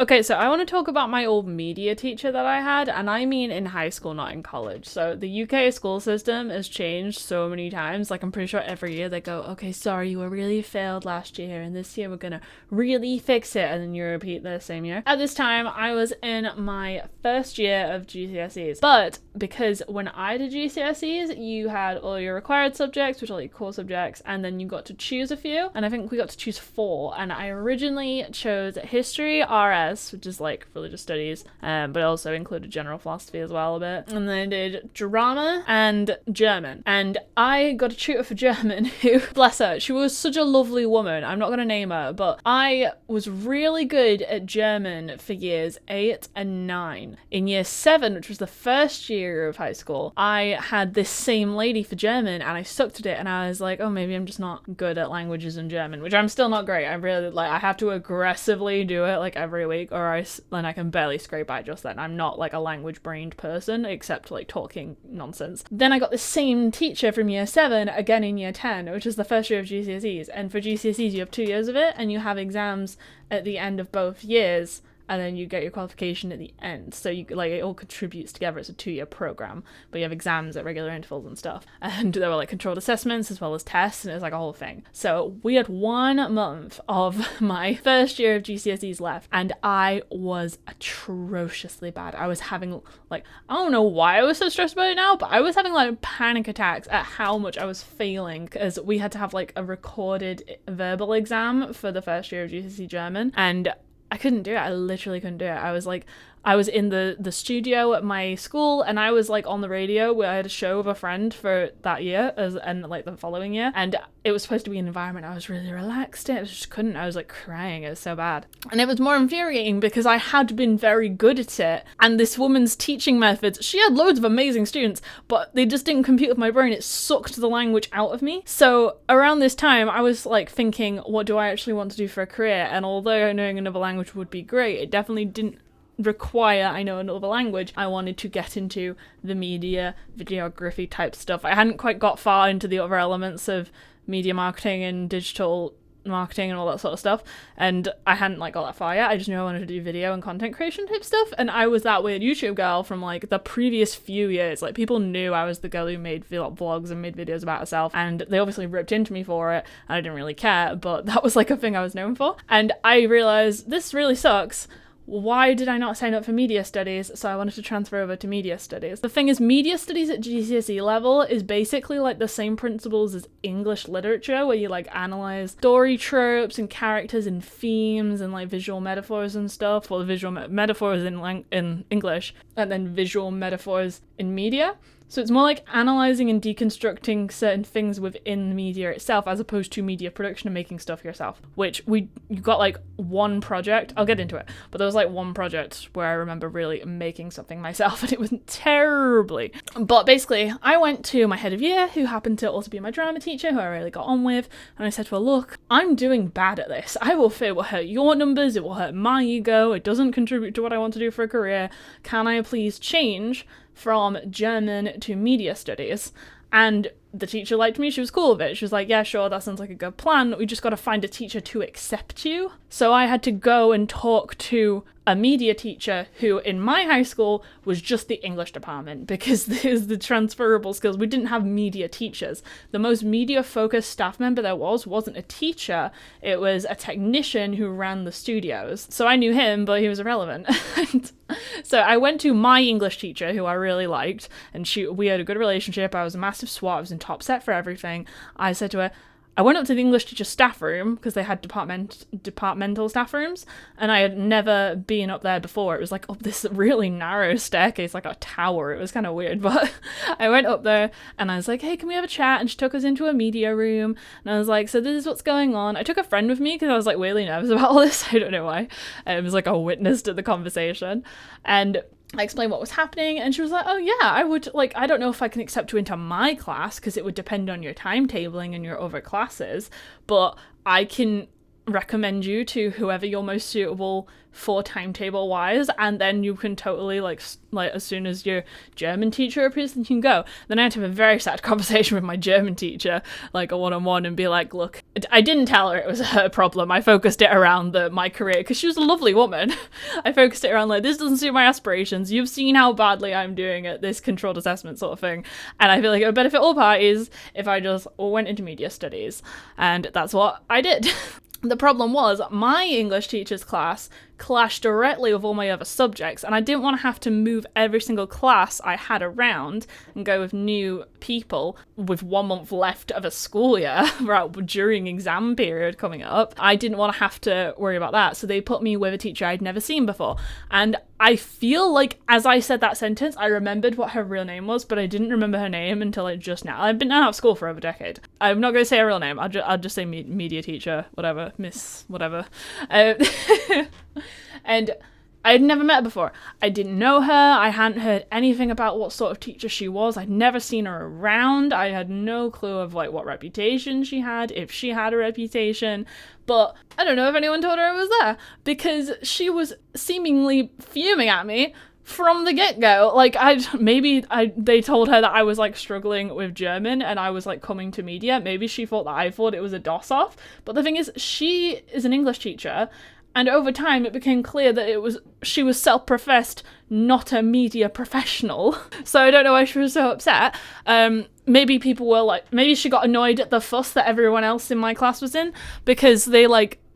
Okay, so I want to talk about my old media teacher that I had, and I mean in high school, not in college. So the UK school system has changed so many times. Like, I'm pretty sure every year they go, okay, sorry, you were really failed last year, and this year we're gonna really fix it, and then you repeat the same year. At this time, I was in my first year of GCSEs, but because when I did GCSEs, you had all your required subjects, which are like core subjects, and then you got to choose a few, and I think we got to choose 4, and I originally chose history, RS, which is like religious studies, but also included general philosophy as well a bit. And then I did drama and German. And I got a tutor for German who, bless her, she was such a lovely woman. I'm not going to name her, but I was really good at German for years 8 and 9. In year 7, which was the first year of high school, I had this same lady for German and I sucked at it, and I was like, oh, maybe I'm just not good at languages in German, which I'm still not great. I really, like, I have to aggressively do it like every week, or then I can barely scrape by just then. I'm not like a language brained person, except like talking nonsense. Then I got the same teacher from year 7 again in year 10, which is the first year of GCSEs. And for GCSEs, you have 2 years of it, and you have exams at the end of both years, and then you get your qualification at the end. So you like, it all contributes together. It's a 2-year program, but you have exams at regular intervals and stuff. And there were like controlled assessments as well as tests, and it was like a whole thing. So we had 1 month of my first year of GCSEs left, and I was atrociously bad. I was having like, I don't know why I was so stressed about it now, but I was having like panic attacks at how much I was failing, because we had to have like a recorded verbal exam for the first year of GCSE German, and I couldn't do it. I literally couldn't do it. I was in the studio at my school, and I was like on the radio where I had a show with a friend for that year and like the following year, and it was supposed to be an environment I was really relaxed in. I just couldn't. I was like crying. It was so bad. And it was more infuriating because I had been very good at it, and this woman's teaching methods, she had loads of amazing students, but they just didn't compute with my brain. It sucked the language out of me. So around this time, I was like thinking, what do I actually want to do for a career? And although knowing another language would be great, it definitely didn't require I know another language. I wanted to get into the media, videography type stuff. I hadn't quite got far into the other elements of media marketing and digital marketing and all that sort of stuff, and I hadn't like got that far yet. I just knew I wanted to do video and content creation type stuff, and I was that weird YouTube girl from like the previous few years. Like, people knew I was the girl who made vlogs and made videos about herself, and they obviously ripped into me for it, and I didn't really care, but that was like a thing I was known for. And I realized this really sucks. Why did I not sign up for media studies? So I wanted to transfer over to media studies. The thing is, media studies at GCSE level is basically like the same principles as English literature, where you like analyze story tropes and characters and themes and like visual metaphors and stuff. Well, visual metaphors in English, and then visual metaphors in media. So it's more like analysing and deconstructing certain things within the media itself, as opposed to media production and making stuff yourself, which you got like one project, I'll get into it, but there was like one project where I remember really making something myself, and it was terribly. But basically, I went to my head of year, who happened to also be my drama teacher, who I really got on with, and I said to her, look, I'm doing bad at this. It will hurt your numbers, it will hurt my ego, it doesn't contribute to what I want to do for a career. Can I please change from German to media studies? And the teacher liked me. She was cool with it. She was like, yeah, sure, that sounds like a good plan. We just got to find a teacher to accept you. So I had to go and talk to a media teacher who in my high school was just the English department, because there's the transferable skills. We didn't have media teachers. The most media focused staff member there wasn't a teacher. It was a technician who ran the studios. So I knew him, but he was irrelevant. So I went to my English teacher, who I really liked, and we had a good relationship. I was a massive swot. I was in top set for everything. I said to her, I went up to the English teacher staff room, because they had departmental staff rooms, and I had never been up there before. It was like up this really narrow staircase, like a tower. It was kind of weird, but I went up there and I was like, hey, can we have a chat? And she took us into a media room, and I was like, so this is what's going on. I took a friend with me because I was like really nervous about all this. I don't know why. It was like a witness to the conversation, and I explained what was happening, and she was like, oh yeah, I would, like, I don't know if I can accept you into my class, because it would depend on your timetabling and your other classes, but I can recommend you to whoever you're most suitable for timetable wise, and then you can totally like as soon as your German teacher appears, then you can go. Then I had to have a very sad conversation with my German teacher, like a one-on-one, and be like, look, I didn't tell her it was her problem. I focused it around my career, because she was a lovely woman. I focused it around like, this doesn't suit my aspirations. You've seen how badly I'm doing at this controlled assessment sort of thing, and I feel like it would benefit all parties if I just went into media studies, and that's what I did. The problem was my English teacher's class clashed directly with all my other subjects, and I didn't want to have to move every single class I had around and go with new people with 1 month left of a school year right during exam period coming up. I didn't want to have to worry about that, so they put me with a teacher I'd never seen before. And I feel like as I said that sentence, I remembered what her real name was, but I didn't remember her name until like just now. I've been out of school for over a decade. I'm not going to say her real name. I'll just say media teacher, whatever, miss, whatever. And I'd never met her before. I didn't know her. I hadn't heard anything about what sort of teacher she was. I'd never seen her around. I had no clue of like what reputation she had, if she had a reputation. But I don't know if anyone told her I was there, because she was seemingly fuming at me from the get-go. Like, they told her that I was like struggling with German and I was like coming to media. Maybe she thought that I thought it was a DOS off. But the thing is, she is an English teacher, and over time it became clear that she was self-professed not a media professional. So I don't know why she was so upset. Maybe people were like, maybe she got annoyed at the fuss that everyone else in my class was in, because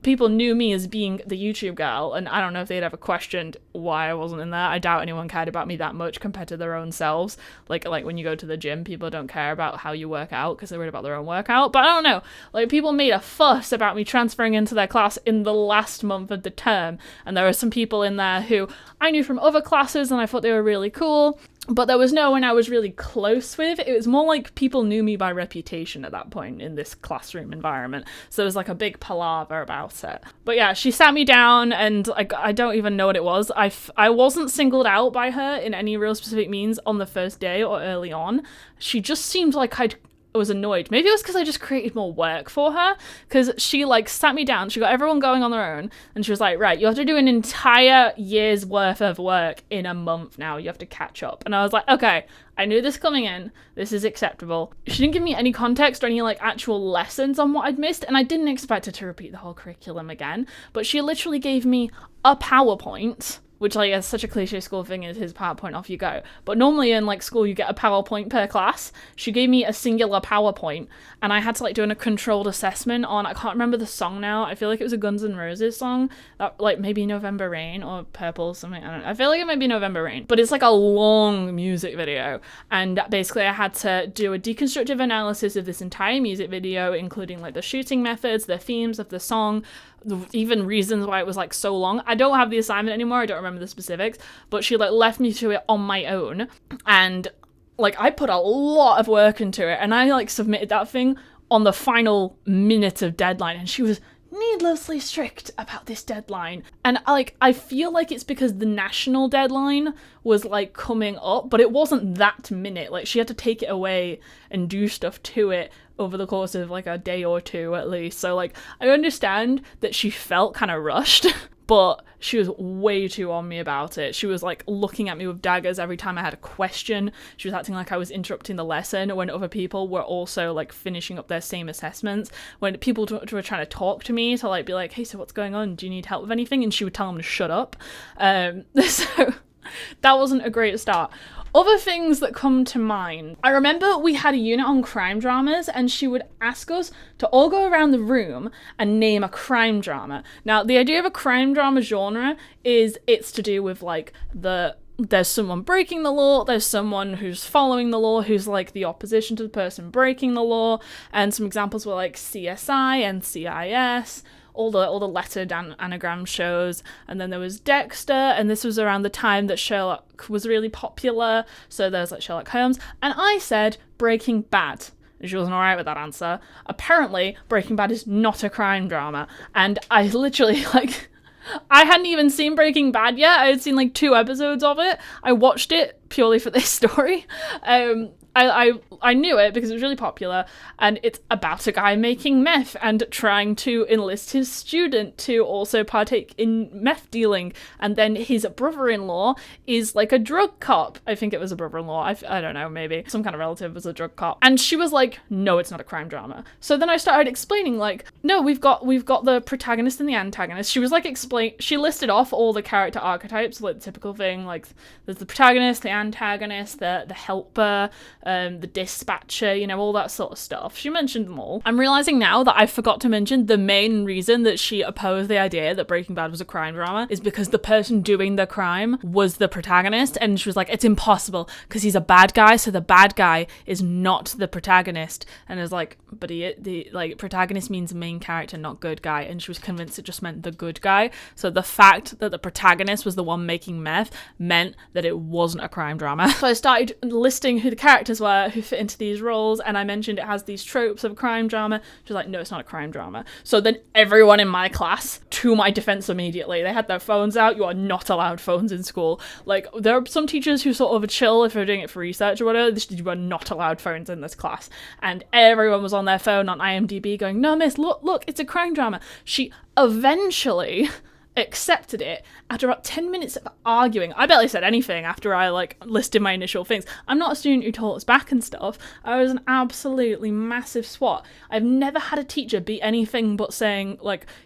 people knew me as being the YouTube girl, and I don't know if they'd ever questioned why I wasn't in there. I doubt anyone cared about me that much compared to their own selves. Like when you go to the gym, people don't care about how you work out because they're worried about their own workout. But I don't know, like people made a fuss about me transferring into their class in the last month of the term, and there were some people in there who I knew from other classes and I thought they were really cool, but there was no one I was really close with. It was more like people knew me by reputation at that point in this classroom environment. So there was like a big palaver about it. But yeah, she sat me down, and I don't even know what it was. I wasn't singled out by her in any real specific means on the first day or early on. She just seemed like I was annoyed. Maybe it was because I just created more work for her, because she like sat me down, she got everyone going on their own, and she was like, right, you have to do an entire year's worth of work in a month now. You have to catch up. And I was like, okay, I knew this coming in. This is acceptable. She didn't give me any context or any like actual lessons on what I'd missed, and I didn't expect her to repeat the whole curriculum again, but she literally gave me a PowerPoint, which like is such a cliche school thing, is his PowerPoint, off you go. But normally in like school you get a PowerPoint per class. She gave me a singular PowerPoint, and I had to like do a controlled assessment on, I can't remember the song now. I feel like it was a Guns N' Roses song, that like maybe November Rain or Purple something. I don't know. I feel like it might be November Rain, but it's like a long music video, and basically I had to do a deconstructive analysis of this entire music video, including like the shooting methods, the themes of the song, even reasons why it was like so long. I don't have the assignment anymore. I don't remember the specifics, but she like left me to it on my own, and like I put a lot of work into it, and I like submitted that thing on the final minute of deadline, and she was needlessly strict about this deadline. And I feel like it's because the national deadline was like coming up, but it wasn't that minute. Like she had to take it away and do stuff to it over the course of like a day or two at least. So like I understand that she felt kind of rushed, but she was way too on me about it. She was like looking at me with daggers every time I had a question. She was acting like I was interrupting the lesson when other people were also like finishing up their same assessments. When people were trying to talk to me to like be like, hey, so what's going on? Do you need help with anything? And she would tell them to shut up. So that wasn't a great start. Other things that come to mind. I remember we had a unit on crime dramas, and she would ask us to all go around the room and name a crime drama. Now, the idea of a crime drama genre is it's to do with like there's someone breaking the law, there's someone who's following the law, who's like the opposition to the person breaking the law, and some examples were like CSI and CIS, all the lettered anagram shows. And then there was Dexter, and this was around the time that Sherlock was really popular, so there's like Sherlock Holmes. And I said Breaking Bad. She wasn't alright with that answer. Apparently Breaking Bad is not a crime drama, and I literally like I hadn't even seen Breaking Bad yet. I had seen like 2 episodes of it. I watched it purely for this story. I knew it because it was really popular, and it's about a guy making meth and trying to enlist his student to also partake in meth dealing, and then his brother-in-law is like a drug cop. I think it was a brother-in-law. I don't know, maybe some kind of relative was a drug cop. And she was like, no, it's not a crime drama. So then I started explaining, like, no, we've got the protagonist and the antagonist. She was like, she listed off all the character archetypes, like the typical thing, like there's the protagonist, the antagonist, the helper, the dispatcher, you know, all that sort of stuff. She mentioned them all. I'm realizing now that I forgot to mention the main reason that she opposed the idea that Breaking Bad was a crime drama is because the person doing the crime was the protagonist, and she was like, it's impossible because he's a bad guy, so the bad guy is not the protagonist. And it was like, but the protagonist means main character, not good guy, and she was convinced it just meant the good guy. So the fact that the protagonist was the one making meth meant that it wasn't a crime drama. So I started listing who the characters were who fit into these roles, and I mentioned it has these tropes of a crime drama. She was like, no, it's not a crime drama. So then everyone in my class, to my defense immediately, they had their phones out. You are not allowed phones in school. Like, there are some teachers who sort of chill if they're doing it for research or whatever. You are not allowed phones in this class. And everyone was on their phone on IMDb going, no, miss, look, it's a crime drama. She eventually accepted it after about 10 minutes of arguing. I barely said anything after I listed my initial things. I'm not a student who talks back and stuff. I was an absolutely massive swat. I've never had a teacher be anything but saying,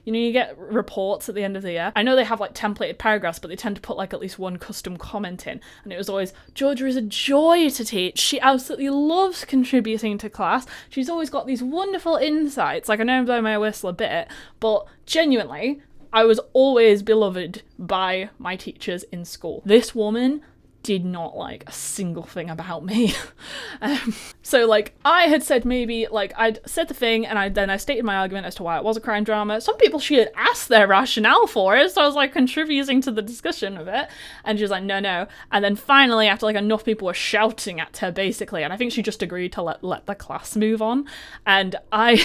you get reports at the end of the year. I know they have templated paragraphs, but they tend to put at least one custom comment in, and it was always, Georgia is a joy to teach. She absolutely loves contributing to class. She's always got these wonderful insights. I know I'm blowing my whistle a bit, but genuinely, I was always beloved by my teachers in school. This woman did not like a single thing about me. So I had said maybe, I'd said the thing, and I stated my argument as to why it was a crime drama. Some people she had asked their rationale for it, so I was contributing to the discussion of it, and she was like, no. And then finally, after enough people were shouting at her basically, and I think she just agreed to let the class move on, and I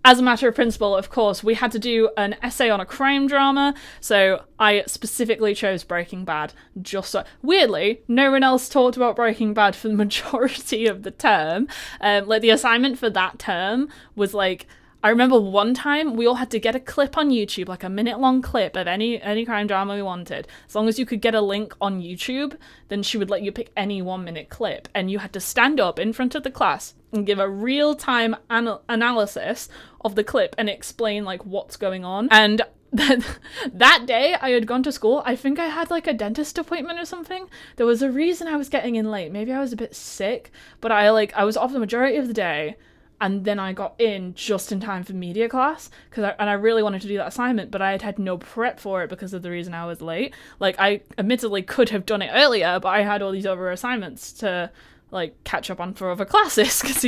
as a matter of principle, of course, we had to do an essay on a crime drama, so I specifically chose Breaking Bad just so. Weirdly, no one else talked about Breaking Bad for the majority of the term. The assignment for that term was I remember one time we all had to get a clip on YouTube, a minute-long clip of any crime drama we wanted. As long as you could get a link on YouTube, then she would let you pick any 1-minute clip, and you had to stand up in front of the class and give a real-time analysis of the clip and explain what's going on. And that day I had gone to school. I think I had a dentist appointment or something. There was a reason I was getting in late. Maybe I was a bit sick, but I was off the majority of the day. And then I got in just in time for media class, and I really wanted to do that assignment, but I had had no prep for it because of the reason I was late. I admittedly could have done it earlier, but I had all these other assignments to catch up on for other classes, because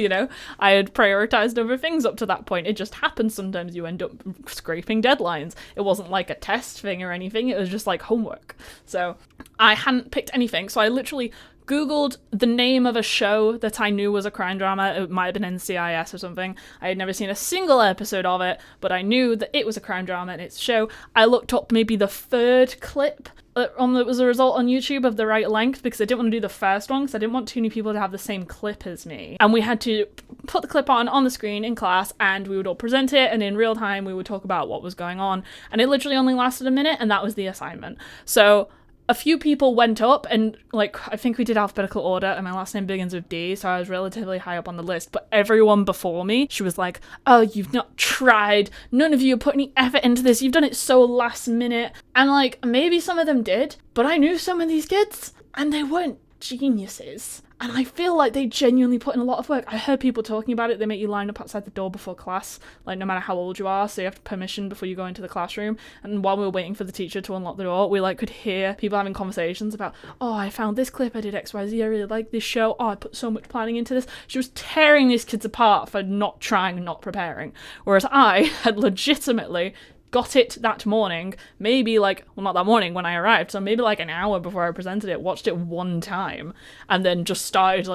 I had prioritized other things up to that point. It just happens sometimes you end up scraping deadlines. It wasn't a test thing or anything, it was just homework. So I hadn't picked anything, so I literally Googled the name of a show that I knew was a crime drama. It might have been NCIS or something. I had never seen a single episode of it, but I knew that it was a crime drama and it's a show. I looked up maybe the third clip that was a result on YouTube of the right length, because I didn't want to do the first one because I didn't want too many people to have the same clip as me. And we had to put the clip on the screen in class, and we would all present it, and in real time we would talk about what was going on. And it literally only lasted a minute, and that was the assignment. So a few people went up, and I think we did alphabetical order, and my last name begins with D, so I was relatively high up on the list. But everyone before me, she was like, oh, you've not tried. None of you put any effort into this. You've done it so last minute. And maybe some of them did, but I knew some of these kids, and they weren't geniuses. And I feel like they genuinely put in a lot of work. I heard people talking about it. They make you line up outside the door before class, no matter how old you are. So you have permission before you go into the classroom. And while we were waiting for the teacher to unlock the door, we could hear people having conversations about, oh, I found this clip, I did XYZ, I really like this show. Oh, I put so much planning into this. She was tearing these kids apart for not trying, not preparing. Whereas I had legitimately got it that morning, maybe not that morning when I arrived, so maybe an hour before I presented it, watched it one time, and then just started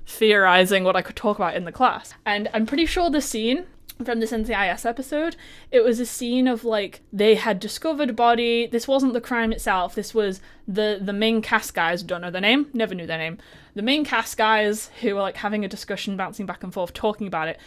theorizing what I could talk about in the class. And I'm pretty sure the scene from this NCIS episode. It was a scene of like they had discovered a body. This wasn't the crime itself. This was the main cast guys. Don't know their name. Never knew their name. The main cast guys who were like having a discussion, bouncing back and forth, talking about it.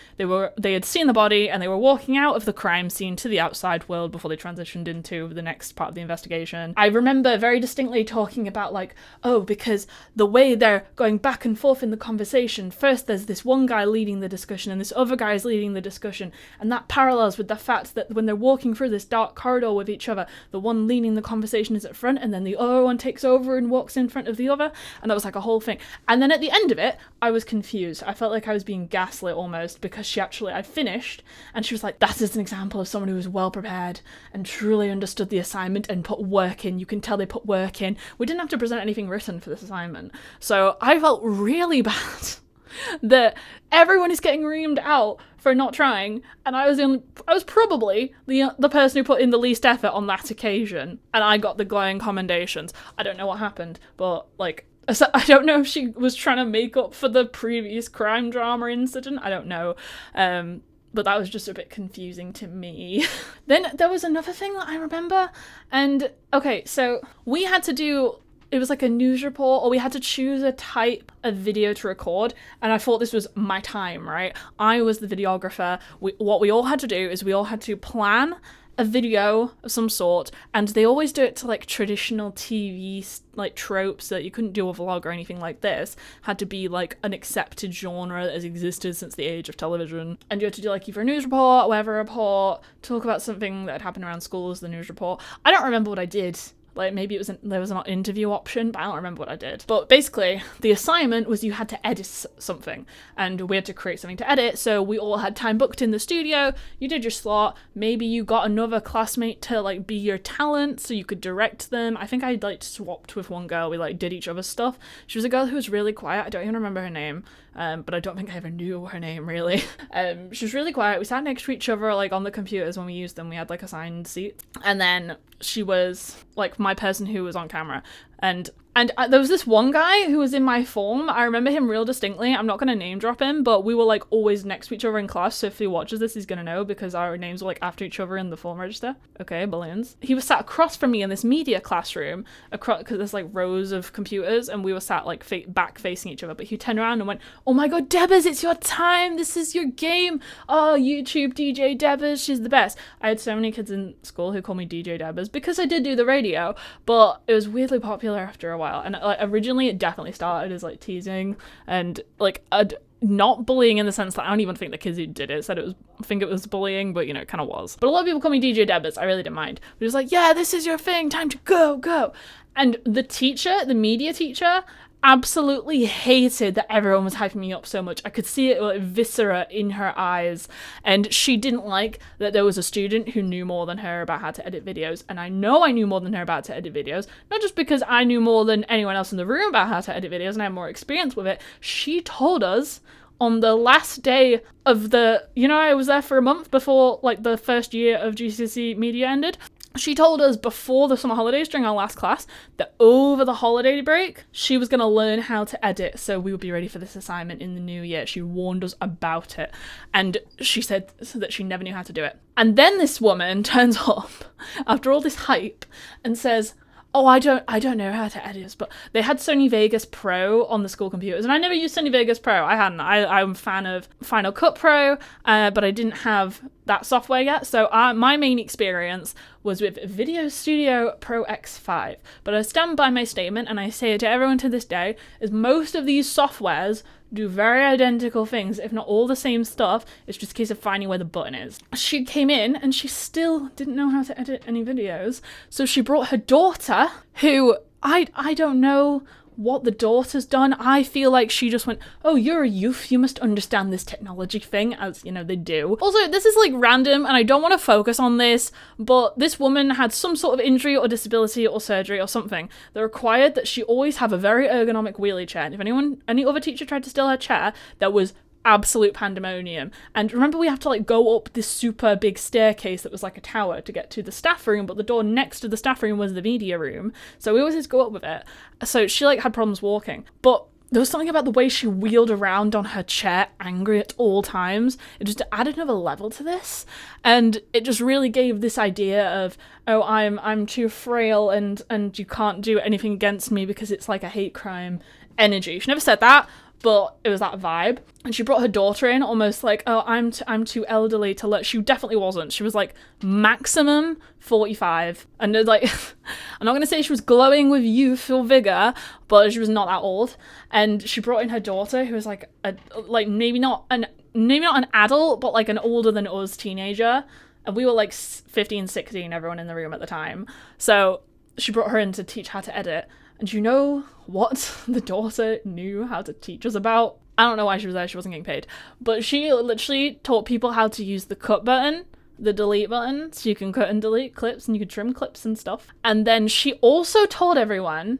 They had seen the body and they were walking out of the crime scene to the outside world before they transitioned into the next part of the investigation. I remember very distinctly talking about like, oh, because the way they're going back and forth in the conversation, first there's this one guy leading the discussion and this other guy is leading the discussion, and that parallels with the fact that when they're walking through this dark corridor with each other, the one leading the conversation is at front and then the other one takes over and walks in front of the other, and that was like a whole thing. And then at the end of it, I was confused. I felt like I was being gaslit almost, because I finished and she was like, that is an example of someone who was well prepared and truly understood the assignment and put work in. You can tell they put work in. We didn't have to present anything written for this assignment. So I felt really bad that everyone is getting reamed out for not trying, and I was probably the person who put in the least effort on that occasion, and I got the glowing commendations. I don't know what happened, but like, I don't know if she was trying to make up for the previous crime drama incident. I don't know. But that was just a bit confusing to me. Then there was another thing that I remember. And okay, so we had to do, it was like a news report, or we had to choose a type of video to record. And I thought this was my time, right? I was the videographer. What we all had to do is we all had to plan a video of some sort, and they always do it to like traditional TV like tropes that you couldn't do a vlog or anything like this. Had to be like an accepted genre that has existed since the age of television, and you had to do like either a news report, weather report, talk about something that had happened around school as the news report. I don't remember what I did. Like maybe there was an interview option, but I don't remember what I did. But basically, the assignment was you had to edit something, and we had to create something to edit. So we all had time booked in the studio. You did your slot. Maybe you got another classmate to like be your talent, so you could direct them. I think I like swapped with one girl. We like did each other's stuff. She was a girl who was really quiet. I don't even remember her name. But I don't think I ever knew her name really. She was really quiet. We sat next to each other like on the computers when we used them. We had like assigned seats, and then she was like my person who was on camera, and there was this one guy who was in my form. I remember him real distinctly. I'm not going to name drop him, but we were like always next to each other in class, so if he watches this, he's going to know because our names were like after each other in the form register. Okay, balloons. He was sat across from me in this media classroom, because there's like rows of computers, and we were sat like back facing each other, but he turned around and went, oh my god, Debbers, it's your time, this is your game. Oh, YouTube DJ Debbers, she's the best. I had so many kids in school who called me DJ Debbers because I did do the radio, but it was weirdly popular after a while. And like originally it definitely started as like teasing and like not bullying in the sense that I don't even think the kids who did it said think it was bullying, but you know, it kind of was. But a lot of people call me DJ Debbers. I really didn't mind. But it was like, yeah, this is your thing, time to go. And the media teacher, absolutely hated that everyone was hyping me up so much. I could see it like viscera in her eyes, and she didn't like that there was a student who knew more than her about how to edit videos. And I know I knew more than her about how to edit videos, not just because I knew more than anyone else in the room about how to edit videos and I had more experience with it. She told us on the last day of I was there for a month before like the first year of GCSE media ended. She told us before the summer holidays during our last class that over the holiday break, she was going to learn how to edit so we would be ready for this assignment in the new year. She warned us about it, and she said that she never knew how to do it. And then this woman turns up after all this hype and says, oh, I don't know how to edit, but they had Sony Vegas Pro on the school computers, and I never used Sony Vegas Pro. I hadn't. I'm a fan of Final Cut Pro, but I didn't have that software yet. So my main experience was with Video Studio Pro X5. But I stand by my statement, and I say it to everyone to this day, is most of these softwares do very identical things, if not all the same stuff. It's just a case of finding where the button is. She came in and she still didn't know how to edit any videos. So she brought her daughter, who I don't know what the daughter's done. I feel like she just went, oh, you're a youth, you must understand this technology thing, as you know they do. Also, this is like random and I don't want to focus on this, but this woman had some sort of injury or disability or surgery or something that required that she always have a very ergonomic wheelie chair. And if any other teacher tried to steal her chair, there was absolute pandemonium. And remember, we have to like go up this super big staircase that was like a tower to get to the staff room, but the door next to the staff room was the media room, so we always had to go up with it. So she like had problems walking, but there was something about the way she wheeled around on her chair, angry at all times. It just added another level to this. And it just really gave this idea of, oh, I'm too frail and you can't do anything against me because it's like a hate crime energy. She never said that, but it was that vibe. And she brought her daughter in almost like, oh, I'm too elderly to let. She definitely wasn't. She was like maximum 45. And like, I'm not going to say she was glowing with youth or vigor, but she was not that old. And she brought in her daughter, who was like maybe not an adult, but like an older than us teenager. And we were like 15, 16, everyone in the room at the time. So she brought her in to teach how to edit. And you know what the daughter knew how to teach us about? I don't know why she was there, she wasn't getting paid. But she literally taught people how to use the cut button, the delete button, so you can cut and delete clips and you can trim clips and stuff. And then she also told everyone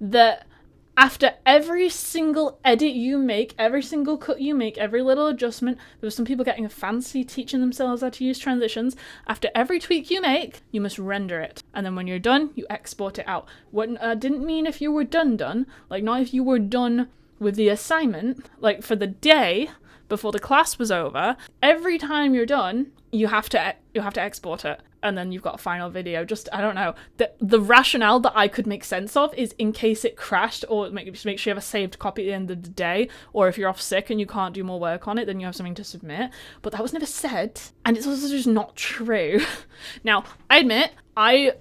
that after every single edit you make, every single cut you make, every little adjustment, there was some people getting fancy teaching themselves how to use transitions. After every tweak you make, you must render it. And then when you're done, you export it out. What didn't mean if you were done, like not if you were done with the assignment, like for the day before the class was over. Every time you're done, you have to export it. And then you've got a final video. Just, I don't know. The rationale that I could make sense of is in case it crashed, or make sure you have a saved copy at the end of the day, or if you're off sick and you can't do more work on it, then you have something to submit. But that was never said, and it's also just not true. Now, I admit, I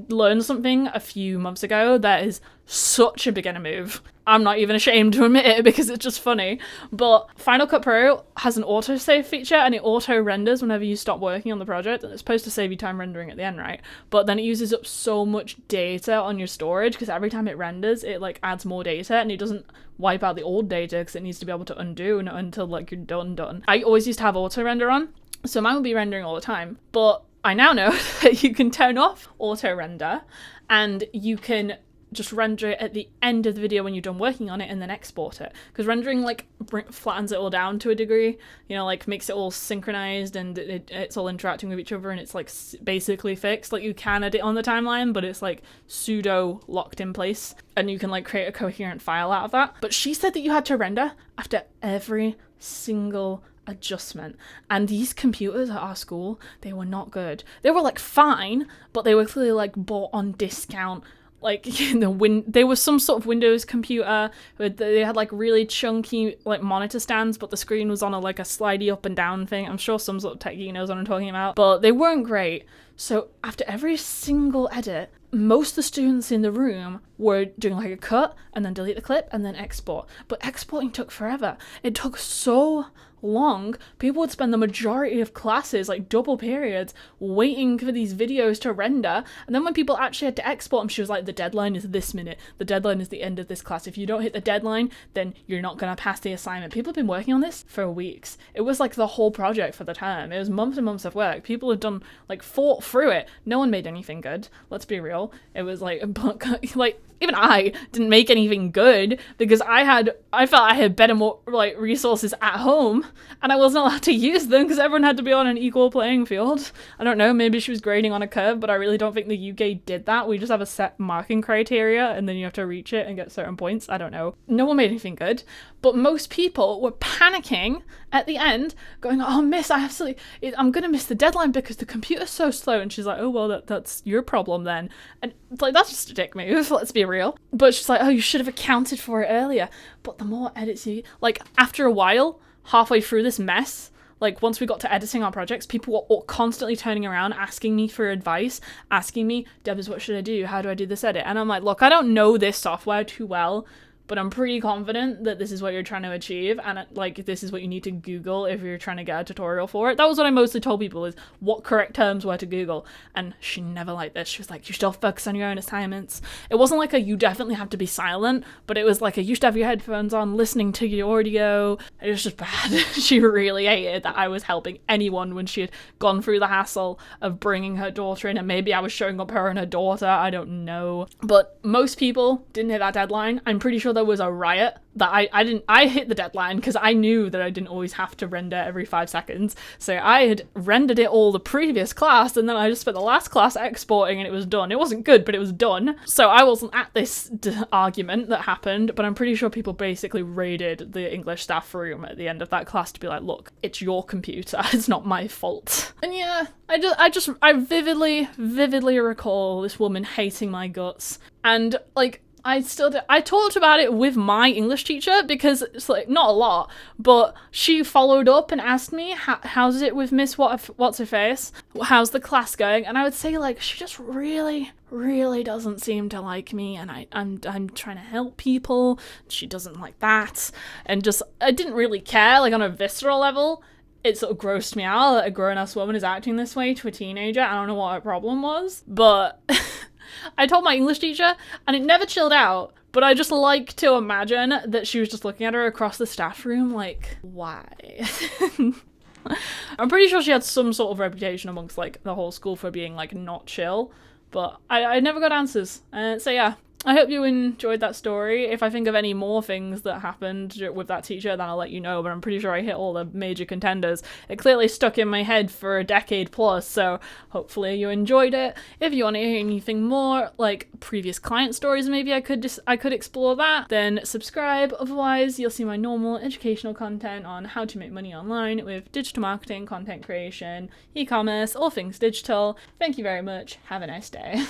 learned something a few months ago that is such a beginner move. I'm not even ashamed to admit it because it's just funny. But Final Cut Pro has an autosave feature, and it auto renders whenever you stop working on the project, and it's supposed to save you time rendering at the end, right? But then it uses up so much data on your storage because every time it renders, it like adds more data, and it doesn't wipe out the old data because it needs to be able to undo until like you're done. I always used to have auto render on, so mine would be rendering all the time. But I now know that you can turn off auto render, and you can just render it at the end of the video when you're done working on it and then export it. Because rendering like flattens it all down to a degree, you know, like makes it all synchronized and it's all interacting with each other, and it's like basically fixed. Like you can edit on the timeline, but it's like pseudo locked in place, and you can like create a coherent file out of that. But she said that you had to render after every single adjustment, and these computers at our school, they were not good. They were like fine, but they were clearly like bought on discount. Like they were some sort of Windows computer. They had like really chunky like monitor stands, but the screen was on a slidey up and down thing. I'm sure some sort of techie knows what I'm talking about, but they weren't great. So after every single edit, most of the students in the room were doing like a cut and then delete the clip and then export. But exporting took forever. It took so long. People would spend the majority of classes, like double periods, waiting for these videos to render. And then when people actually had to export them, she was like, the deadline is this minute. The deadline is the end of this class. If you don't hit the deadline, then you're not going to pass the assignment. People have been working on this for weeks. It was like the whole project for the term. It was months and months of work. People had done fought through it. No one made anything good. Let's be real. It was like even I didn't make anything good because I felt I had better more resources at home, and I wasn't allowed to use them because everyone had to be on an equal playing field. I don't know, maybe she was grading on a curve, but I really don't think the UK did that. We just have a set marking criteria and then you have to reach it and get certain points. I don't know. No one made anything good, but most people were panicking at the end going, oh miss, I'm gonna miss the deadline because the computer's so slow. And she's like, oh well, that's your problem then. And that's just a dick move, let's be real. But she's like, oh, you should have accounted for it earlier. But the more edits you after a while, halfway through this mess, once we got to editing our projects, people were all constantly turning around asking me for advice, asking me, Debs, what should I do? How do I do this edit? And I'm like, look, I don't know this software too well, but I'm pretty confident that this is what you're trying to achieve, and this is what you need to Google if you're trying to get a tutorial for it. That was what I mostly told people, is what correct terms were to Google. And she never liked this. She was like, you should all focus on your own assignments. It wasn't like you definitely have to be silent, but it was like you should have your headphones on, listening to your audio. It was just bad. She really hated that I was helping anyone when she had gone through the hassle of bringing her daughter in, and maybe I was showing up her and her daughter, I don't know. But most people didn't hit that deadline. I'm pretty sure sure there was a riot that I hit the deadline because I knew that I didn't always have to render every 5 seconds. So I had rendered it all the previous class, and then I just spent the last class exporting and it was done. It wasn't good, but it was done. So I wasn't at this argument that happened, but I'm pretty sure people basically raided the English staff room at the end of that class to be like, look, it's your computer, it's not my fault. And yeah, I vividly recall this woman hating my guts. And like, I talked about it with my English teacher because it's like not a lot, but she followed up and asked me, how's it with Miss What's Her Face? How's the class going? And I would say like, she just really doesn't seem to like me, and I'm trying to help people. She doesn't like that. And just, I didn't really care, like on a visceral level. It sort of grossed me out that a grown-ass woman is acting this way to a teenager. I don't know what her problem was, but I told my English teacher, and it never chilled out, but I just like to imagine that she was just looking at her across the staff room like, why? I'm pretty sure she had some sort of reputation amongst like the whole school for being like not chill, but I never got answers. So yeah, I hope you enjoyed that story. If I think of any more things that happened with that teacher, then I'll let you know, but I'm pretty sure I hit all the major contenders. It clearly stuck in my head for a decade plus, so hopefully you enjoyed it. If you want to hear anything more, like previous client stories, maybe I could explore that, then subscribe. Otherwise, you'll see my normal educational content on how to make money online with digital marketing, content creation, e-commerce, all things digital. Thank you very much. Have a nice day.